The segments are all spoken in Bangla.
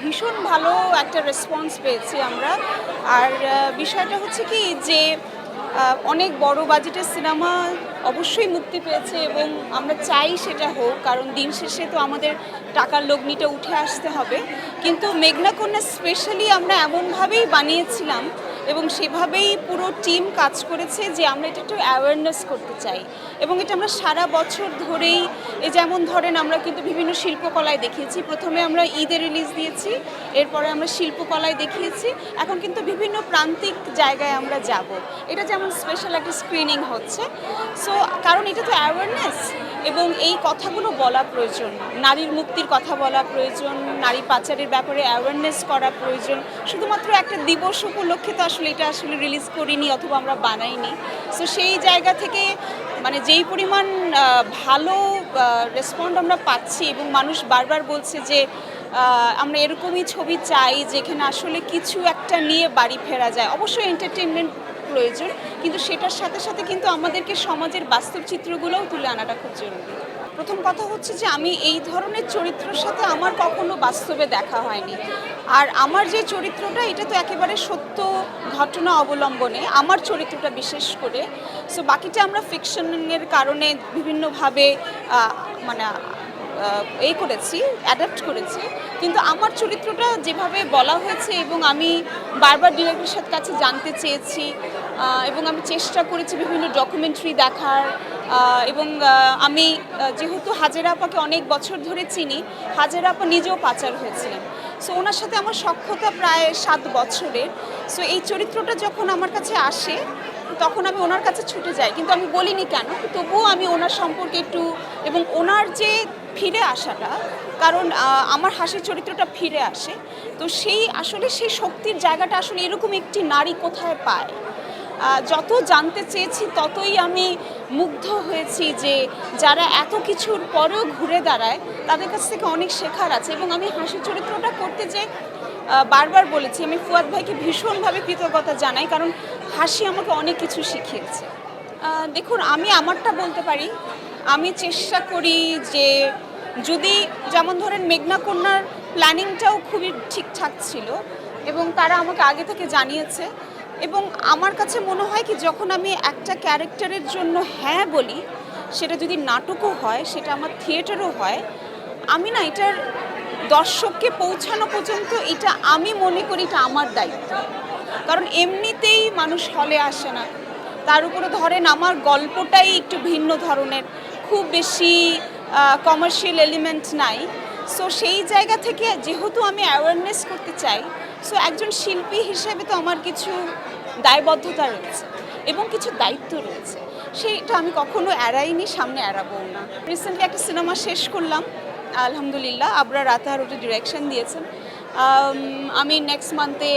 ভীষণ ভালো একটা রেসপন্স পেয়েছি আমরা। আর বিষয়টা হচ্ছে কি যে অনেক বড় বাজেটের সিনেমা অবশ্যই মুক্তি পেয়েছে এবং আমরা চাই সেটা হোক, কারণ দিন শেষে তো আমাদের টাকার লগ্নিটা উঠে আসতে হবে। কিন্তু মেঘনা কন্যা স্পেশালি আমরা এমনভাবেই বানিয়েছিলাম এবং সেভাবেই পুরো টিম কাজ করেছে যে আমরা এটা একটু অ্যাওয়ারনেস করতে চাই এবং এটা আমরা সারা বছর ধরেই যেমন ধরেন আমরা কিন্তু বিভিন্ন শিল্পকলায় দেখিয়েছি। প্রথমে আমরা ঈদে রিলিজ দিয়েছি, এরপরে আমরা শিল্পকলায় দেখিয়েছি, এখন কিন্তু বিভিন্ন প্রান্তিক জায়গায় আমরা যাব। এটা যেমন স্পেশাল একটা স্ক্রিনিং হচ্ছে। সো কারণ এটা তো অ্যাওয়ারনেস এবং এই কথাগুলো বলা প্রয়োজন, নারীর মুক্তির কথা বলা প্রয়োজন, নারী পাচারের ব্যাপারে অ্যাওয়ারনেস করা প্রয়োজন। শুধুমাত্র একটা দিবস উপলক্ষে তো আসলে এটা আসলে রিলিজ করিনি অথবা আমরা বানাইনি। সো সেই জায়গা থেকে মানে যেই পরিমাণ ভালো রেসপন্ড আমরা পাচ্ছি এবং মানুষ বারবার বলছে যে আমরা এরকমই ছবি চাই যেখানে আসলে কিছু একটা নিয়ে বাড়ি ফেরা যায়। অবশ্যই এন্টারটেনমেন্ট প্রয়োজন, কিন্তু সেটার সাথে সাথে কিন্তু আমাদেরকে সমাজের বাস্তব চিত্রগুলোও তুলে আনাটা খুব জরুরি। প্রথম কথা হচ্ছে যে আমি এই ধরনের চরিত্রের সাথে আমার কখনো বাস্তবে দেখা হয়নি। আর আমার যে চরিত্রটা এটা তো একেবারে সত্য ঘটনা অবলম্বনে আমার চরিত্রটা বিশেষ করে। সো বাকিটা আমরা ফিকশনের কারণে বিভিন্নভাবে মানে এই করেছি, অ্যাডাপ্ট করেছি। কিন্তু আমার চরিত্রটা যেভাবে বলা হয়েছে এবং আমি বারবার ডিরেক্টরের কাছে জানতে চেয়েছি এবং আমি চেষ্টা করেছি বিভিন্ন ডকুমেন্টারি দেখার এবং আমি যেহেতু হাজেরা আপাকে অনেক বছর ধরে চিনি, হাজেরা আপা নিজেও পাচার হয়েছিলেন। সো ওনার সাথে আমার সখ্যতা প্রায় 7 বছরের। সো এই চরিত্রটা যখন আমার কাছে আসে তখন আমি ওনার কাছে ছুটে যাই, কিন্তু আমি বলিনি কেন, তবুও আমি ওনার সম্পর্কে একটু এবং ওনার যে ফিরে আসাটা, কারণ আমার হাসির চরিত্রটা ফিরে আসে, তো সেই আসলে সেই শক্তির জায়গাটা আসলে এরকম একটি নারী কোথায় পায়। যত জানতে চেয়েছি ততই আমি মুগ্ধ হয়েছি যে যারা এত কিছুর পরেও ঘুরে দাঁড়ায় তাদের কাছ থেকে অনেক শেখার আছে। এবং আমি হাসির চরিত্রটা করতে যে বারবার বলেছি আমি ফুয়াদ ভাইকে ভীষণভাবে কৃতজ্ঞতা জানাই, কারণ হাসি আমাকে অনেক কিছু শিখিয়েছে। দেখুন, আমি আমারটা বলতে পারি, আমি চেষ্টা করি যে যদি যেমন ধরেন মেঘনা কন্যার প্ল্যানিংটাও খুবই ঠিকঠাক ছিল এবং তারা আমাকে আগে থেকে জানিয়েছে এবং আমার কাছে মনে হয় কি যখন আমি একটা ক্যারেক্টারের জন্য হ্যাঁ বলি, সেটা যদি নাটকও হয়, সেটা আমার থিয়েটারও হয়, আমি না এটার দর্শককে পৌঁছানো পর্যন্ত এটা আমি মনে করি এটা আমার দায়িত্ব। কারণ এমনিতেই মানুষ হলে আসে না, তার উপরে ধরেন আমার গল্পটাই একটু ভিন্ন ধরনের, খুব বেশি কমার্শিয়াল এলিমেন্ট নাই। সো সেই জায়গা থেকে যেহেতু আমি অ্যাওয়ারনেস করতে চাই, সো একজন শিল্পী হিসেবে তো আমার কিছু দায়বদ্ধতা রয়েছে এবং কিছু দায়িত্ব রয়েছে, সেইটা আমি কখনো এড়াইনি, সামনে এড়াবও না। রিসেন্টলি একটা সিনেমা শেষ করলাম আলহামদুলিল্লাহ, আবরার আতাহার ওটা ডিরেকশন দিয়েছেন। আমি নেক্সট মান্থে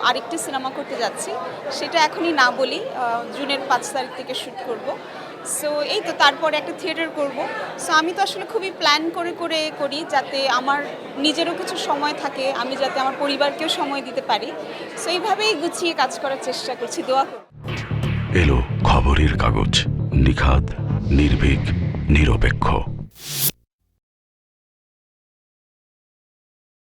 আরেকটি সিনেমা করতে যাচ্ছি, সেটা এখনই না বলি, জুনের 5 তারিখ থেকে শ্যুট করব। সো এই তো, তারপরে একটা থিয়েটার করব। সো আমি তো আসলে খুবই প্ল্যান করে করি যাতে আমার নিজেরও কিছু সময় থাকে, আমি যাতে আমার পরিবারকেও সময় দিতে পারি। সো এইভাবেই গুছিয়ে কাজ করার চেষ্টা করছি, দোয়া করব। এলো খবরের কাগজ, নিখাত, নির্ভীক, নিরপেক্ষ।